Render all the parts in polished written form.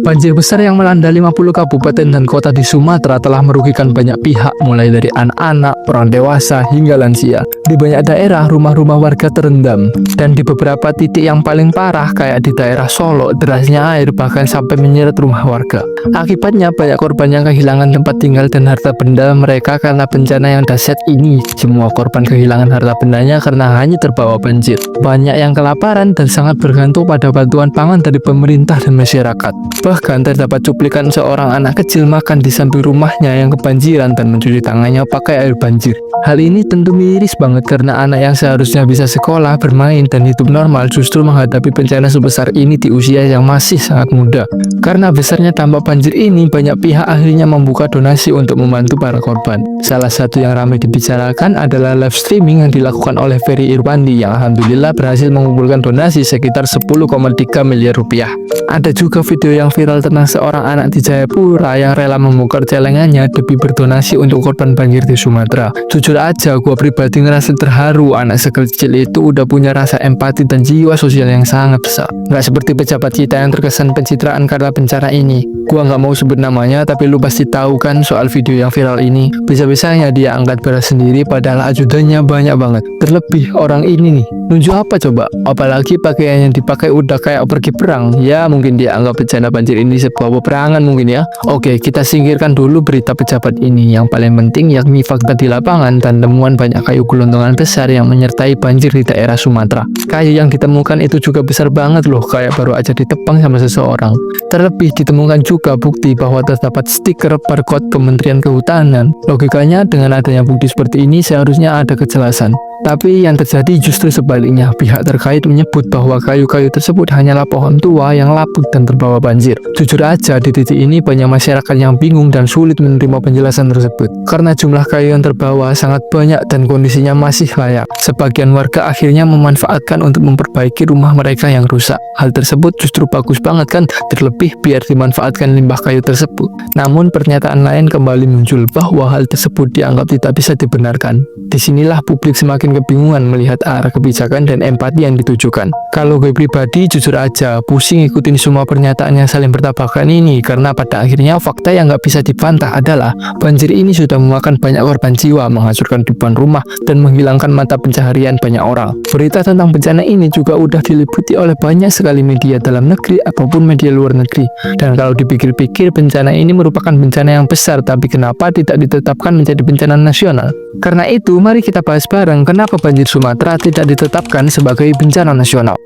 Banjir besar yang melanda 50 kabupaten dan kota di Sumatera telah merugikan banyak pihak, mulai dari anak-anak, orang dewasa, hingga lansia. Di banyak daerah, rumah-rumah warga terendam. Dan di beberapa titik yang paling parah, kayak di daerah Solo, derasnya air bahkan sampai menyeret rumah warga. Akibatnya, banyak korban yang kehilangan tempat tinggal dan harta benda mereka karena bencana yang dahsyat ini. Semua korban kehilangan harta bendanya karena hanya terbawa banjir. Banyak yang kelaparan dan sangat bergantung pada bantuan pangan dari pemerintah dan masyarakat. Bahkan terdapat cuplikan seorang anak kecil makan di samping rumahnya yang kebanjiran dan mencuci tangannya pakai air banjir. Hal ini tentu miris banget karena anak yang seharusnya bisa sekolah, bermain, dan hidup normal justru menghadapi bencana sebesar ini di usia yang masih sangat muda. Karena besarnya dampak banjir ini, banyak pihak akhirnya membuka donasi untuk membantu para korban. Salah satu yang ramai dibicarakan adalah live streaming yang dilakukan oleh Ferry Irwandi yang alhamdulillah berhasil mengumpulkan donasi sekitar 10,3 miliar rupiah. Ada juga video yang viral tentang seorang anak di Jayapura yang rela membongkar celengannya demi berdonasi untuk korban banjir di Sumatera. Jujur aja, gua pribadi ngerasa terharu. Anak sekecil itu udah punya rasa empati dan jiwa sosial yang sangat besar. Nggak seperti pejabat kita yang terkesan pencitraan karena bencana ini. Gua nggak mau sebut namanya, tapi lu pasti tahu kan soal video yang viral ini. Bisa-bisanya dia angkat berat sendiri padahal ajudannya banyak banget. Terlebih orang ini nih, nunjuk apa coba? Apalagi pakaian yang dipakai udah kayak pergi perang. Ya mungkin dia anggap bencana banjir ini sebuah peperangan mungkin ya. Oke, kita singkirkan dulu berita pejabat ini. Yang paling penting yakni fakta di lapangan dan temuan banyak kayu gelondongan besar yang menyertai banjir di daerah Sumatera. Kayu yang ditemukan itu juga besar banget loh, kayak baru aja ditebang sama seseorang. Terlebih ditemukan juga bukti bahwa terdapat stiker barcode Kementerian Kehutanan. Logikanya dengan adanya bukti seperti ini seharusnya ada kejelasan. Tapi yang terjadi justru sebaliknya. Pihak terkait menyebut bahwa kayu-kayu tersebut hanyalah pohon tua yang lapuk dan terbawa banjir. Jujur aja, di titik ini banyak masyarakat yang bingung dan sulit menerima penjelasan tersebut. Karena jumlah kayu yang terbawa sangat banyak dan kondisinya masih layak. Sebagian warga akhirnya memanfaatkan untuk memperbaiki rumah mereka yang rusak. Hal tersebut justru bagus banget kan, terlebih biar dimanfaatkan limbah kayu tersebut. Namun pernyataan lain kembali muncul bahwa hal tersebut dianggap tidak bisa dibenarkan. Disinilah publik semakin kebingungan melihat arah kebijakan dan empati yang ditujukan. Kalau gue pribadi jujur aja pusing ikutin semua pernyataan yang saling bertabrakan ini, karena pada akhirnya fakta yang nggak bisa dibantah adalah banjir ini sudah memakan banyak korban jiwa, menghancurkan ribuan rumah, dan menghilangkan mata pencaharian banyak orang. Berita tentang bencana ini juga udah diliputi oleh banyak sekali media dalam negeri ataupun media luar negeri. Dan kalau dipikir-pikir, bencana ini merupakan bencana yang besar, tapi kenapa tidak ditetapkan menjadi bencana nasional? Karena itu, mari kita bahas bareng kenapa banjir Sumatera tidak ditetapkan sebagai bencana nasional.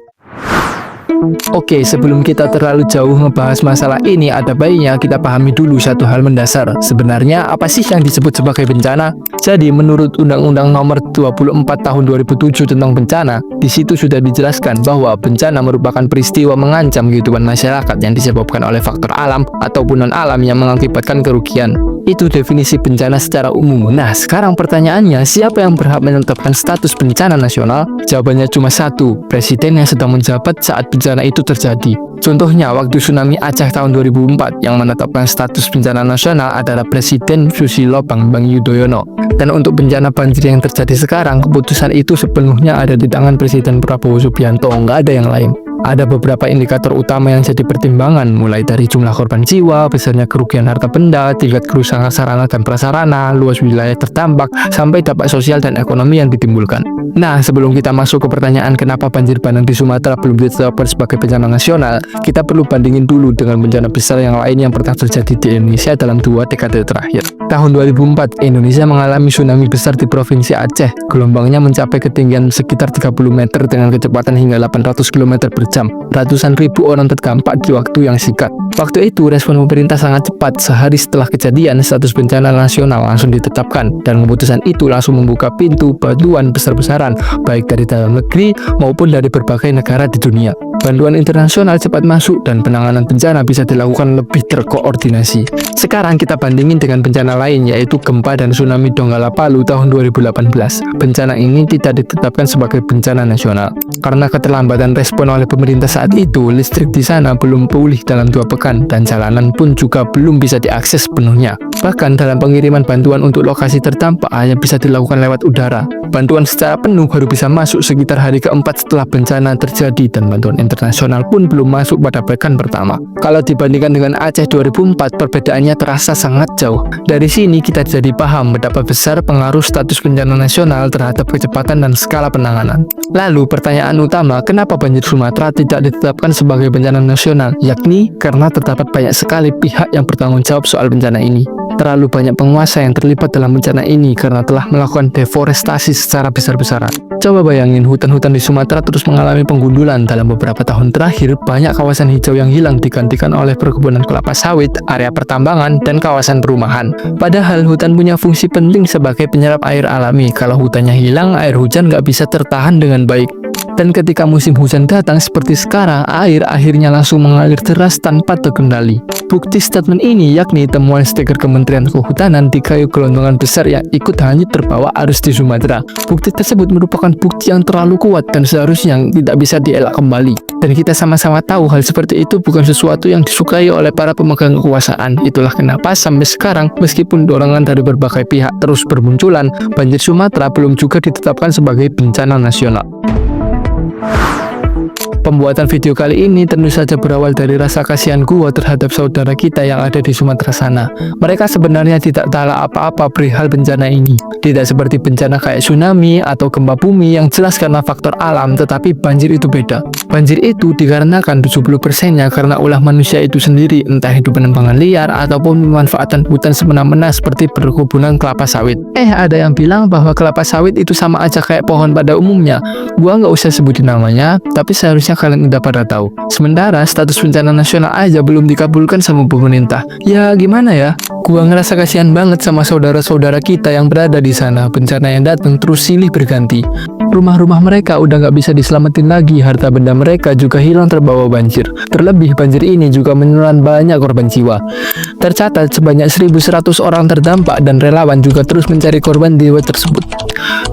Oke, sebelum kita terlalu jauh ngebahas masalah ini, ada baiknya kita pahami dulu satu hal mendasar. Sebenarnya apa sih yang disebut sebagai bencana? Jadi menurut Undang-Undang Nomor 24 Tahun 2007 tentang bencana, di situ sudah dijelaskan bahwa bencana merupakan peristiwa mengancam kehidupan masyarakat yang disebabkan oleh faktor alam ataupun non-alam yang mengakibatkan kerugian. Itu definisi bencana secara umum. Nah, sekarang pertanyaannya, siapa yang berhak menetapkan status bencana nasional? Jawabannya cuma satu, presiden yang sedang menjabat saat bencana itu terjadi. Contohnya, waktu tsunami Aceh tahun 2004, yang menetapkan status bencana nasional adalah Presiden Susilo Bambang Yudhoyono. Dan untuk bencana banjir yang terjadi sekarang, keputusan itu sepenuhnya ada di tangan Presiden Prabowo Subianto, nggak ada yang lain. Ada beberapa indikator utama yang jadi pertimbangan, mulai dari jumlah korban jiwa, besarnya kerugian harta benda, tingkat kerusakan sarana dan prasarana, luas wilayah terdampak, sampai dampak sosial dan ekonomi yang ditimbulkan. Nah, sebelum kita masuk ke pertanyaan kenapa banjir bandang di Sumatera belum ditetapkan sebagai bencana nasional, kita perlu bandingin dulu dengan bencana besar yang lain yang pernah terjadi di Indonesia dalam 2 dekade terakhir. Tahun 2004, Indonesia mengalami tsunami besar di Provinsi Aceh. Gelombangnya mencapai ketinggian sekitar 30 meter dengan kecepatan hingga 800 km per jam. Ratusan ribu orang terdampak di waktu yang singkat. Waktu itu respon pemerintah sangat cepat. Sehari setelah kejadian, status bencana nasional langsung ditetapkan, dan keputusan itu langsung membuka pintu bantuan besar-besaran baik dari dalam negeri maupun dari berbagai negara di dunia. Bantuan internasional cepat masuk dan penanganan bencana bisa dilakukan lebih terkoordinasi. Sekarang kita bandingin dengan bencana lain, yaitu gempa dan tsunami Donggala Palu tahun 2018. Bencana ini tidak ditetapkan sebagai bencana nasional karena keterlambatan respon oleh pemerintah saat itu. Listrik di sana belum pulih dalam 2 pekan dan jalanan pun juga belum bisa diakses sepenuhnya. Bahkan dalam pengiriman bantuan untuk lokasi terdampak hanya bisa dilakukan lewat udara. Bantuan secara penuh baru bisa masuk sekitar hari keempat setelah bencana terjadi dan bantuan internasional pun belum masuk pada pekan pertama. Kalau dibandingkan dengan Aceh 2004, perbedaannya terasa sangat jauh. Dari sini kita jadi paham betapa besar pengaruh status bencana nasional terhadap kecepatan dan skala penanganan. Lalu pertanyaan utama, kenapa banjir Sumatera tidak ditetapkan sebagai bencana nasional? Yakni karena terdapat banyak sekali pihak yang bertanggung jawab soal bencana ini. Terlalu banyak penguasa yang terlibat dalam bencana ini karena telah melakukan deforestasi secara besar-besaran. Coba bayangin, hutan-hutan di Sumatera terus mengalami penggundulan. Dalam beberapa tahun terakhir, banyak kawasan hijau yang hilang digantikan oleh perkebunan kelapa sawit, area pertambangan, dan kawasan perumahan. Padahal hutan punya fungsi penting sebagai penyerap air alami. Kalau hutannya hilang, air hujan nggak bisa tertahan dengan baik. Dan ketika musim hujan datang seperti sekarang, air akhirnya langsung mengalir deras tanpa terkendali. Bukti statement ini yakni temuan stiker Kementerian Kehutanan di kayu gelondongan besar yang ikut hanyut terbawa arus di Sumatera. Bukti tersebut merupakan bukti yang terlalu kuat dan seharusnya tidak bisa dielak kembali. Dan kita sama-sama tahu hal seperti itu bukan sesuatu yang disukai oleh para pemegang kekuasaan. Itulah kenapa sampai sekarang, meskipun dorongan dari berbagai pihak terus bermunculan, banjir Sumatera belum juga ditetapkan sebagai bencana nasional. Pembuatan video kali ini tentu saja berawal dari rasa kasihan gua terhadap saudara kita yang ada di Sumatera sana. Mereka sebenarnya tidak tahu apa-apa perihal bencana ini. Tidak seperti bencana kayak tsunami atau gempa bumi yang jelas karena faktor alam, tetapi banjir itu beda. Banjir itu dikarenakan 70%-nya karena ulah manusia itu sendiri, entah itu penebangan liar ataupun pemanfaatan hutan semena-mena seperti perkebunan kelapa sawit. Ada yang bilang bahwa kelapa sawit itu sama aja kayak pohon pada umumnya. Gua nggak usah sebutin namanya, tapi seharusnya kalian udah pada tahu. Sementara status bencana nasional aja belum dikabulkan sama pemerintah. Ya gimana ya? Gua ngerasa kasihan banget sama saudara-saudara kita yang berada di sana. Bencana yang datang terus silih berganti. Rumah-rumah mereka udah nggak bisa diselamatin lagi. Harta benda mereka juga hilang terbawa banjir. Terlebih banjir ini juga menelan banyak korban jiwa. Tercatat sebanyak 1.100 orang terdampak dan relawan juga terus mencari korban jiwa tersebut.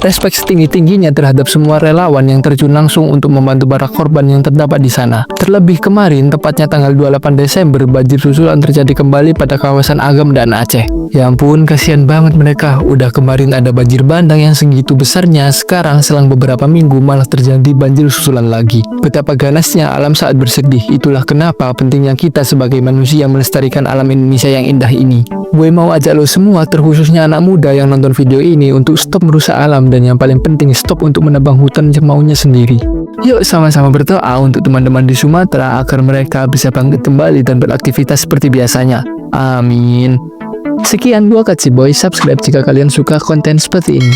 Respek setinggi-tingginya terhadap semua relawan yang terjun langsung untuk membantu para korban yang terdapat di sana. Terlebih kemarin, tepatnya tanggal 28 Desember, banjir susulan terjadi kembali pada kawasan Agam dan Aceh. Ya ampun, kasihan banget mereka. Udah kemarin ada banjir bandang yang segitu besarnya, sekarang selang beberapa minggu malah terjadi banjir susulan lagi. Betapa ganasnya alam saat bersedih. Itulah kenapa pentingnya kita sebagai manusia melestarikan alam Indonesia yang indah ini. Gue mau ajak lo semua, terkhususnya anak muda yang nonton video ini, untuk stop merusak alam dan yang paling penting stop untuk menebang hutan semaunya sendiri. Yuk sama-sama berdoa untuk teman-teman di Sumatera agar mereka bisa bangkit kembali dan beraktivitas seperti biasanya. Amin. Sekian gua Kaci Boy, subscribe jika kalian suka konten seperti ini.